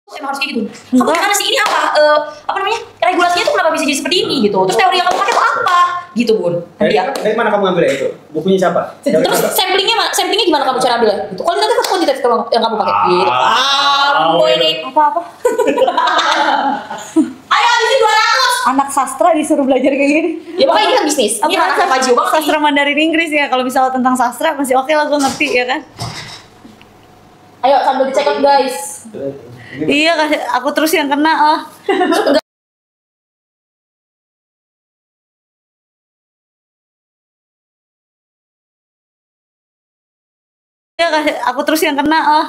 Emang harus kayak gitu. Kamu gimana sih, ini apa namanya, regulasinya tuh kenapa bisa jadi seperti ini gitu. Terus teori yang kamu pakai tuh apa gitu, Bun. Dari mana kamu ngambil itu? Bukunya siapa? Terus samplingnya gimana kamu cara ambilnya gitu. Kualitatif yang kamu pakai gitu. Ini apa ayo habisin 200. Anak sastra disuruh belajar kayak gini. Ya pokoknya ini kan bisnis. Ini anak Pajio banget. Sastra Mandarin Inggris ya. Kalau misalnya tentang sastra masih oke lah, gue ngerti ya kan. Ayo sambil dicek out guys. Iya, aku terus yang kena lah. Iya, aku terus yang kena lah.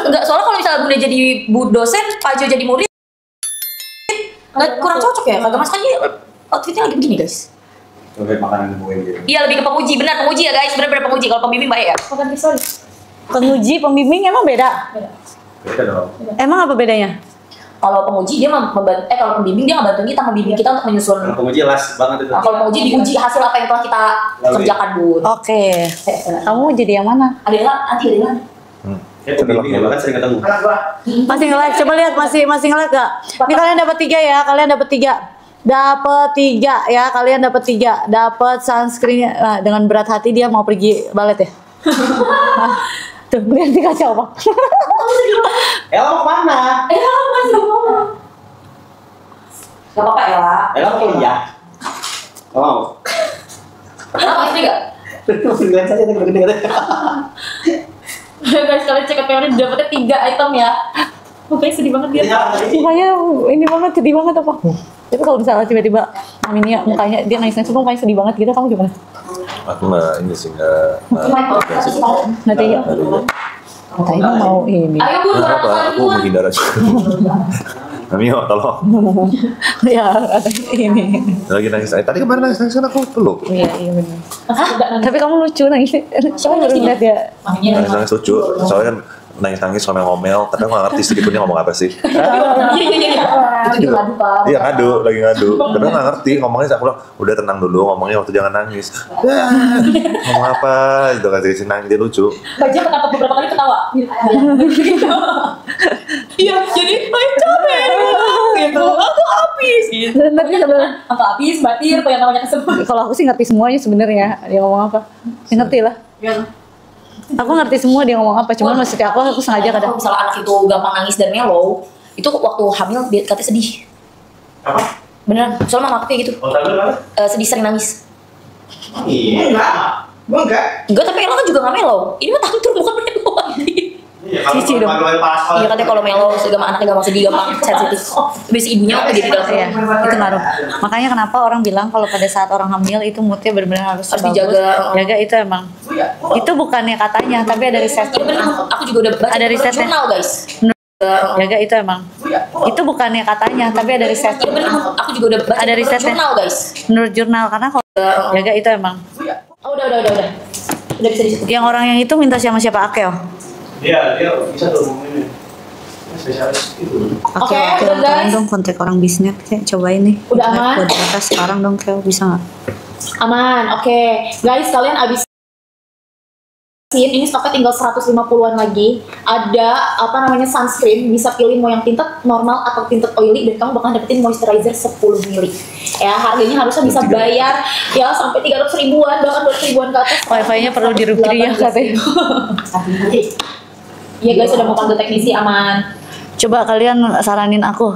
Enggak, soalnya kalau misalnya Bunda jadi dosen, Pak Jo jadi murid, nggak kurang cocok ya. Kagak mas kan dia outfitnya lagi begini guys. Coba makanan gue gitu. Iya, lebih ke penguji, benar penguji ya guys, benar penguji. Kalau pembimbing baik ya. Penguji, pembimbing emang beda? Beda dong. Emang apa bedanya? Kalau penguji dia kalau pembimbing dia ngebantu kita, membimbing kita untuk menyusun. Kalau penguji las banget itu. Kalau penguji diuji hasil apa yang telah kita kerjakan, Bun. Oke. Kamu jadi yang mana? Adela. Ya pembimbing ya, bahkan sering ketemu. Masih nge-like, coba lihat masih nge-like gak? Ini kalian dapat 3 ya, kalian dapat 3. Dapat 3 ya, kalian dapat 3. Dapat sunscreen. Nah, dengan berat hati dia mau pergi balet ya. Tuh, lihat di kaca apa? Ella mau kemana? Gak apa-apa Ella. Ella mau kuliah. Mau. Kenapa istri gak? Lihat saja gede-gede. Guys, kalian cek ke dapetnya 3 item ya. Mukanya sedih banget dia. Mukanya ini banget, sedih banget apa? Tapi kalau misalnya tiba-tiba Aminia mukanya dia nangis-nangis, mukanya sedih banget gitu, kamu gimana? Aku nggak ini sih nggak Tega. Katanya mau ini. Ayo Bu, apa? Aku menghindar aja. Mio, tolong. Ya, katanya ini. Lagi nangis. Tadi kemarin nangis kan aku peluk. Iya benar. Tapi kamu lucu nangis. Kamu baru lihat ya. Nangis lucu. Soalnya kan nangis ngomel. Tapi aku nggak ngerti sedikit pun dia ngomong apa sih. Iya ngadu, lagi ngadu. Tapi aku nggak ngerti ngomongnya. Aku bilang udah tenang dulu ngomongnya waktu jangan nangis. Ngomong apa? Itu kan si nangis dia lucu. Baja ketangkap beberapa kali ketawa. Iya, jadi capek gitu. Aku habis gitu. Tapi Aku habis, batir, apa yang namanya kesebut. kalau aku sih ngerti semuanya sebenarnya. Dia ngomong apa? Ya, ngerti lah. Aku ngerti semua dia ngomong apa. Cuman maksudnya aku sengaja kadang. Kalau misalnya anak itu gampang nangis dan mellow, itu waktu hamil dia katanya sedih. Apa? Beneran, soalnya mama aku kayak gitu. Oh, tapi apa? Sedih sering nangis. Iya, enggak. Gua enggak. Enggak, tapi Ella kan juga gak mellow. Ini mah takut tuh bukan mellow. Cici dong. Iya katanya kalau mellow, anaknya gampang sedih, gampang sensitif. Biasa ibunya waktu jadi dalam. Iya, itu ngaruh. Makanya kenapa orang bilang kalau pada saat orang hamil itu moodnya benar-benar harus dijaga. Jaga itu emang. Itu bukannya katanya, tapi ada riset. Iya bener, aku juga udah baca Ada risetnya. jurnal guys. Jaga itu emang. Itu bukannya katanya, tapi ada riset. Iya bener, aku juga udah baca Ada risetnya. jurnal guys. Menurut jurnal, karena kalau jaga itu emang. Oh udah. Udah bisa disebut. Yang orang yang itu minta siapa Akel. Dia bisa tuh ngomongin. Spesialis itu. Oke, udah, guys. tolong dong kontak orang bisnis, kayak cobain nih. Udah aman? Buat kita sekarang dong, Kel, bisa nggak? Aman, oke. Guys, kalian abis ini stoknya tinggal 150-an lagi. Ada apa namanya sunscreen, bisa pilih mau yang tinted normal atau tinted oily, dan kamu bakal dapetin moisturizer 10 ml. Ya, harganya harusnya bisa bayar ya sampai 300 ribuan, bahkan 200 ribuan ke atas. Wifi-nya perlu dirupiah ya katanya. Iya guys, udah mau panggil teknisi, aman. Coba kalian saranin aku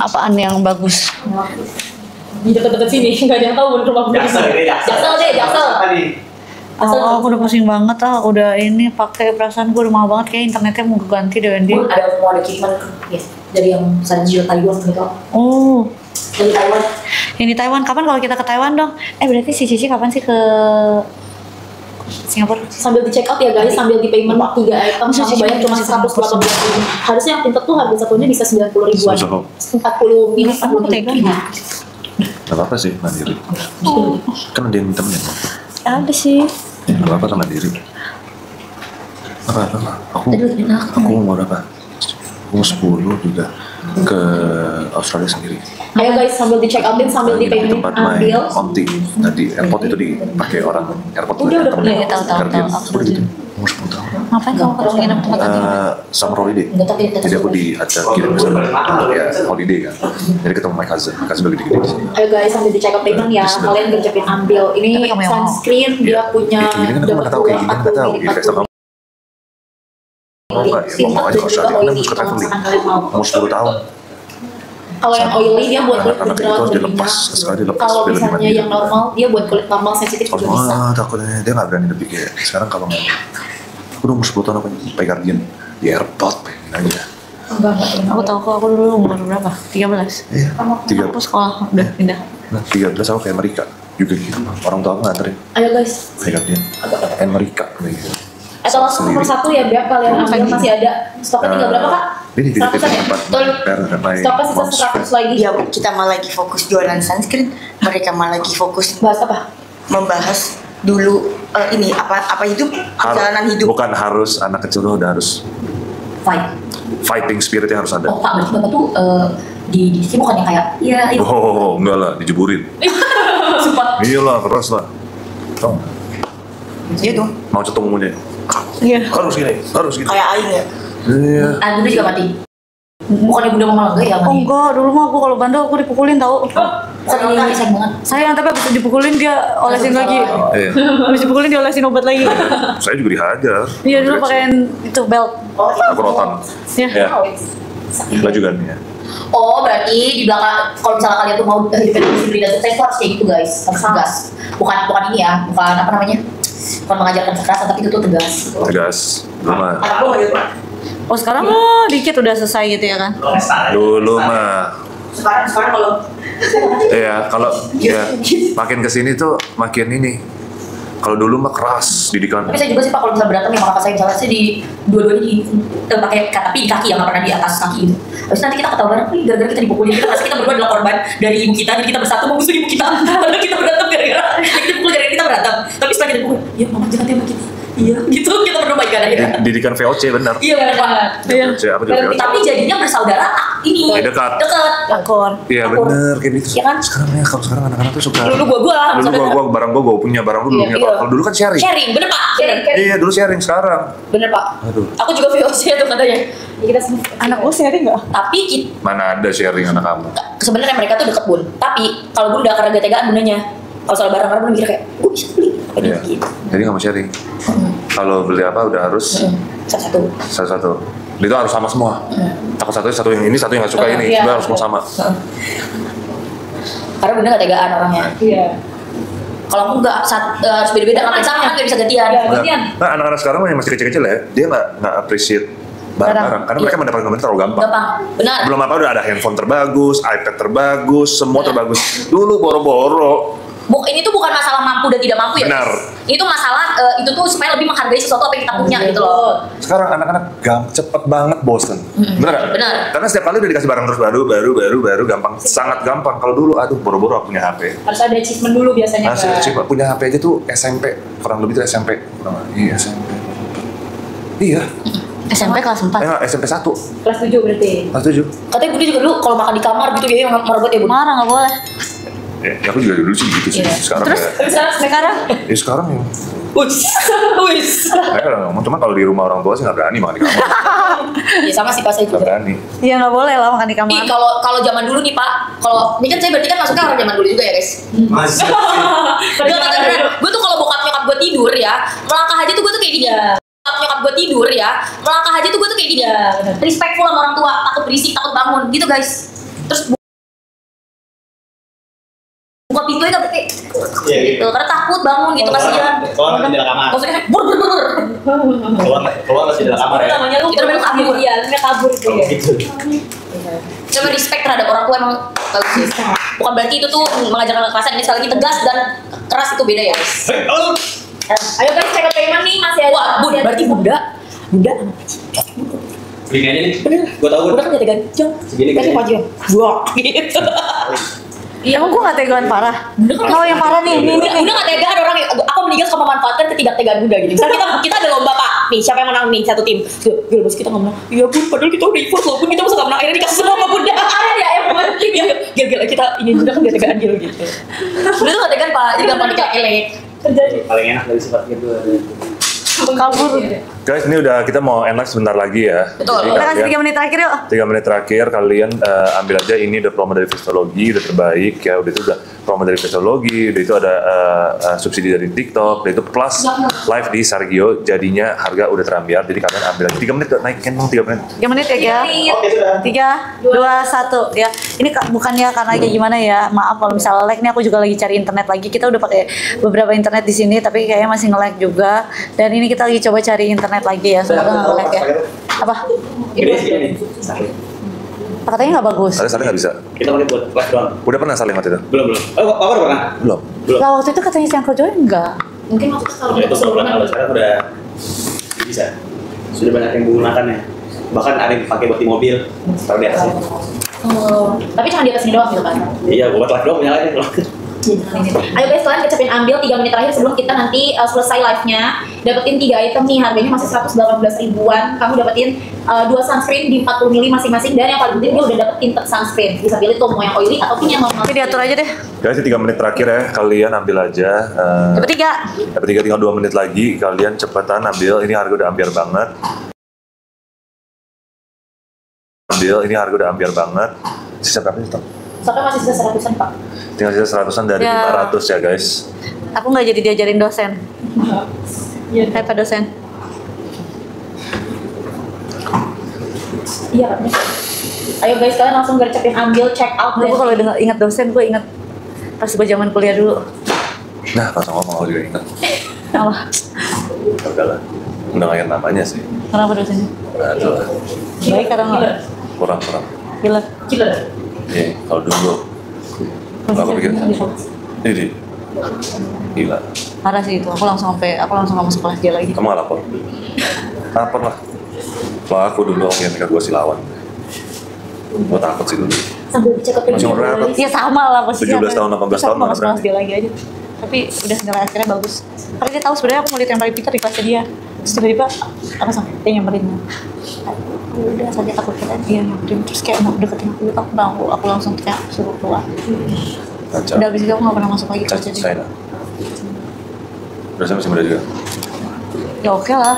apaan yang bagus. Di deket-deket sini, nggak ada yang tahu rumah gue. Jaksel. Oh, aku udah pusing banget udah ini pakai perasaan gue udah mahal banget, kayak internetnya mau ganti deh Wendy. Ada kiriman ya, dari yang Sanjil Taiwan gitu. Oh, dari Taiwan. Yang di Taiwan, kapan kalau kita ke Taiwan dong? Berarti si Cici kapan sih ke Singapura? Sambil di check out ya guys, sambil di payment 3 item, kamu bayar cuma 118 ribu. Harusnya yang tinted tuh harga satunya bisa 90 ribuan. 40 Ini kan aku tega ya? Gak apa-apa sih mandiri. Kan ada yang temenin. Ada sih. Gak apa-apa kan mandiri. Apa? Aku mau berapa? Aku mau 10 juga ke Australia sendiri. Ayo guys, sambil di check outin, sambil di payment tempat ambil. main Onti tadi airport itu dipakai orang airport Udah temen punya, tahu. gitu. Umur 10 tahun. Ngapain kamu harus nginep tempat tadi? Summer holiday. Enggak, tapi Jadi aku diajak kirim ke sana ya holiday kan. Jadi ketemu my cousin lagi gede di sini. Ayo guys, sambil dicek up payment ya. Kalian gercepin ambil. Ini Tapi kamu yang mau. sunscreen dia punya. Kayak gini kan aku nggak tahu, kayak gini kan nggak tahu. Jadi kasih tau kamu. Mau nggak ya? Mau aja kalau Australia kan harus ke traveling. Umur 10 tahun. Kalau yang oily dia buat kulit Anak-anak itu harus dilepas, sekali dilepas. Kalau biar lebih misalnya mandiri. yang normal, dia buat kulit normal sensitif juga bisa. Takutnya dia nggak berani lebih kayak sekarang kalau mau. Aku udah umur 10 tahun aku pakai Guardian di airport, pengen aja. Enggak. Aku tahu kok, aku dulu umur berapa? 13. Iya, Aku sekolah udah pindah. Nah, 13 aku kayak Amerika juga gitu. Orang tua aku nganterin Ayo guys. pakai Guardian. Amerika gitu. Atau langsung nomor 1 ya, Beb. Kalian ambil masih ada. Stoknya tinggal berapa, Kak? Ini di 100 ya? Betul. Stoknya sisa 100 lagi. Ya, kita malah lagi fokus jualan sunscreen, mereka malah lagi fokus Bahas apa? membahas dulu ini apa hidup, perjalanan hidup. Bukan harus anak kecil tuh udah harus Fight. fighting spiritnya harus ada. Oh, Pak, berarti Bapak tuh di sini bukan yang kayak iya itu. Oh, enggak lah, dijeburin. Sumpah. Iya lah, keras lah. Tau nggak? Iya tuh, Mau cetung mulutnya. Iya. Harus gini, harus gitu. kayak aing ya. Iya. Bunda juga mati. Bukannya Bunda mau malah ya Oh mati. enggak, dulu mah aku kalau bandel aku dipukulin tau. Bukan ini sayang banget. Sayang, tapi abis dipukulin dia olesin lagi. Iya. Abis dipukulin dia olesin obat lagi. Saya juga dihajar. Iya dulu pakein itu belt. Aku rotan. Iya. Ya. Baju kan ya. Oh, berarti di belakang kalau misalnya kalian tuh mau hidupin disiplin dan sukses tuh harus kayak gitu guys, harus tegas. Bukan ini ya, bukan apa namanya, bukan mengajarkan kekerasan tapi itu tuh tegas. Tegas. Dulu mah. Oh sekarang dikit udah selesai gitu ya kan? Dulu mah. Sekarang kalau Iya, kalau ya makin kesini tuh makin ini. Kalau dulu mah keras didikan. Tapi saya juga sih Pak kalau misalnya berantem ya sama kakak saya misalnya sih di dua-duanya di pakai tapi di kaki yang nggak pernah di atas kaki gitu. Habis nanti kita ketawa bareng, gara-gara kita dipukulin kita merasa kita berdua adalah korban dari ibu kita jadi kita bersatu memusuhi ibu kita. Padahal kita berantem gara-gara kita pukul gara-gara kita berantem. Tapi setelah kita pukul, ya mama jangan tembak kita. Iya, gitu kita berdua baikan aja. Didikan VOC benar. Iya benar Pak. Iya. VOC apa juga VOC. Tapi jadinya bersaudara ini. Dekat. Dekat. Akor. Iya benar kayak gitu. Iya kan? Sekarang ya kalau sekarang anak-anak tuh suka. Dulu gua Dulu barang gua punya barang lu belum punya. Iya. Kalau dulu kan sharing. Sharing, bener Pak. Sharing. Iya dulu sharing sekarang. Bener Pak. Aduh. Aku juga VOC tuh katanya. Ya, kita semua. Anak gue sharing nggak? Tapi Mana ada sharing anak kamu? sebenarnya mereka tuh deket Bun. Tapi kalau Bun udah karena tegaan bundanya. Kalau soal barang-barang Bun mikir kayak, gue bisa beli. Apa Iya. gitu. Jadi nggak mau sharing. Kalau beli apa udah harus Satu-satu. satu-satu. Itu harus sama semua. Takut satu yang ini, satu yang nggak suka ini. Iya. Sebenarnya harus semua sama. Karena Bunda gak tegaan orangnya. Iya. Kalau aku nggak harus beda-beda ngapain sama kan nggak bisa gantian. Iya. Gantian. Nah, anak-anak sekarang yang masih kecil-kecil ya, dia nggak appreciate barang-barang karena mereka mendapatkan gambar terlalu gampang. Gampang. Benar. Belum apa udah ada handphone terbagus, iPad terbagus, semua terbagus. Dulu boro-boro. Ini tuh bukan masalah mampu dan tidak mampu ya. Benar. Guys. Itu masalah itu tuh supaya lebih menghargai sesuatu apa yang kita punya gitu loh. Sekarang anak-anak cepet banget bosen. Bener nggak? Benar. Karena setiap kali udah dikasih barang terus baru gampang, sangat gampang. Kalau dulu aduh boro-boro aku punya HP. Harus ada achievement dulu biasanya. Masih Kak. kecil punya HP aja tuh SMP, kurang lebih tuh SMP. Iya SMP. Iya. SMP kelas 4. SMP 1. Kelas 7 berarti. Kelas 7. Katanya Budi juga dulu kalau makan di kamar gitu ya marah banget ya Bun. Marah nggak boleh. Ya, aku juga dulu sih gitu sih. Iya. Sekarang Terus ya. sekarang Ya sekarang ya. Wis. Mereka udah ngomong, cuma kalau di rumah orang tua sih nggak berani makan di kamar. Ya sama sih pas saya Nggak juga. berani. ya nggak boleh lah makan di Ih, kamar. kalau zaman dulu nih Pak, kalau ini kan saya berarti kan masuknya orang zaman dulu juga ya guys. Masih. Enggak beneran. Gue tuh kalau bokap nyokap gue tidur ya, melangkah aja tuh gue tuh kayak gini. Bokap nyokap gue tidur ya, melangkah aja tuh gue tuh kayak gini. Respectful sama orang tua, takut berisik, takut bangun, gitu guys. Terus buka pintunya gak berarti Iya, gitu, karena takut bangun gitu kasihan. Keluar lagi dari kamar. Maksudnya bur. Keluar lagi dari kamar ya. Namanya lu Itu namanya kabur. Iya, namanya kabur itu Kalau ya. gitu. Coba respect terhadap orang tua emang bagus sih. Bukan berarti itu tuh mengajarkan kekerasan, ini sekali lagi tegas dan keras itu beda ya guys. Ayo guys, check out payment nih masih ada. Wah, Bun, berarti Bunda Beli kayaknya nih. Gue tau Bunda gue. kan jadi ganjang. Segini Kasih kayaknya. maju. Wah, gitu. Iya, emang gue nggak tegaan parah. Kalau yang parah nih, ini Bunda nggak tegaan orang yang aku meninggal suka memanfaatkan ketidaktegaan Bunda gitu. Misalnya kita ada lomba Pak, nih siapa yang menang nih satu tim. Gila bos kita nggak menang. Iya Bun, padahal kita udah effort loh Bun, kita masa nggak menang. Akhirnya dikasih semua sama Bunda. Ada ya emang. Gila kita ini Bunda kan nggak tegaan gitu. Bunda tuh nggak tegaan Pak, jadi gampang dikakelek. Terjadi. Paling enak dari sifat gitu. Kabur. Guys, ini udah kita mau end live sebentar lagi ya. Betul. Jadi Kita kasih kalian- 3 menit terakhir yuk. 3 menit terakhir kalian ambil aja ini udah promo dari Fisiologi udah terbaik ya, udah itu udah promo dari Fisiologi, udah itu ada subsidi dari TikTok, udah itu plus live di Sargio, jadinya harga udah terambiar, jadi kalian ambil aja 3 menit, naikin dong 3 menit. 3 menit ya, Gia. Oke sudah. 3, 2, 1 ya. Ini bukannya karena kayak gimana ya. Maaf kalau misalnya lag nih, aku juga lagi cari internet lagi. Kita udah pakai beberapa internet di sini tapi kayaknya masih nge-lag juga. Dan ini kita lagi coba cari internet lagi ya. Semoga nggak nge-lag ya. Apa? Gede sih ini. Sakit. Katanya nggak bagus. Kalian saling nggak bisa? Kita pakai buat live doang. Udah pernah saling waktu itu? Belum. Oh, Papa udah pernah? Belum. Belum. Lah waktu itu katanya si Uncle Joy enggak. Mungkin maksudnya kalau Itu belum pernah, kalau sekarang udah bisa. Sudah banyak yang menggunakannya. Bahkan ada yang dipakai buat di mobil. Taruh di atasnya. Oh, tapi cuma di atas ini doang gitu kan? Iya, buat live doang nyalain. Ayo guys, kalian kecepin ambil 3 menit terakhir sebelum kita nanti selesai live-nya. Dapetin 3 item nih, harganya masih 118 ribuan. Kamu dapetin 2 sunscreen di 40 ml masing-masing. Dan yang paling penting dia udah dapet tinted sunscreen. Bisa pilih tuh mau yang oily ataupun yang normal. Tapi diatur aja deh. Guys, 3 menit terakhir ya, kalian ambil aja. Dapat 3. Dapat 3, tinggal 2 menit lagi, kalian cepetan ambil, ini harga udah ambiar banget. Ambil, ini harga udah ambiar banget. Sisa berapa nih, Tom? Sampai masih sisa 100-an, Pak. Tinggal sisa 100-an dari Ya. 500 ya guys. Aku nggak jadi diajarin dosen. Hai Pak dosen. Iya kan? Ayo guys, kalian langsung gercepin ambil, check out. Gue kalau ingat dosen, gue ingat pas gue zaman kuliah dulu. Nah, langsung ngomong aku juga ingat. Allah, Udah lah, udah nggak ingat namanya sih. kenapa dosennya? Aduh lah, Baik atau enggak? kurang-kurang. Gila. Gila. Iya, kalau dulu aku pikir ini gila. Parah sih itu. Aku langsung nggak masuk kelas dia lagi. Kamu nggak lapor? Lapor lah. Kalau aku dulu orang yang nikah gue silawan. Gue takut sih dulu. Sambil dicek Masih umur berapa? Ya sama lah posisinya. 17 tahun, 18 tahun Aku mana masuk kelas berani? dia lagi aja. Tapi udah nilai akhirnya bagus. Karena dia tahu sebenarnya aku murid yang paling pintar di kelasnya dia. Terus tiba-tiba apa sama dia nyamperin. Udah saja takut kita dia nyamperin terus kayak mau deketin aku langsung kayak suruh keluar. Kacau. Udah abis itu aku gak pernah masuk lagi kelas jadi. China. Udah saya masih muda juga. Ya oke lah.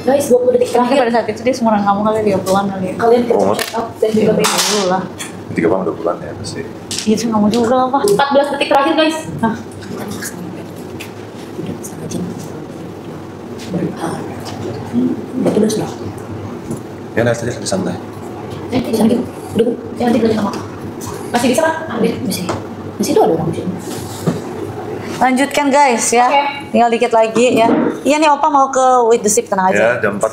Guys, 20 detik Terakhir terakhir. pada saat itu dia seumuran kamu kali 30-an kali ya. Kalian Umur? check out dan juga payment. Dulu lah. 3 tahun 2 bulan ya pasti. Iya sih kamu juga lah Pak. 14 detik terakhir guys. Nah, Ya lihat aja di santai. Nanti udah nanti beli sama. Masih bisa kan? Ambil. Masih itu ada orang di sini. lanjutkan guys ya. Oke. Tinggal dikit lagi ya. Iya nih Opa mau ke With the Sip, tenang aja. Ya, jam 4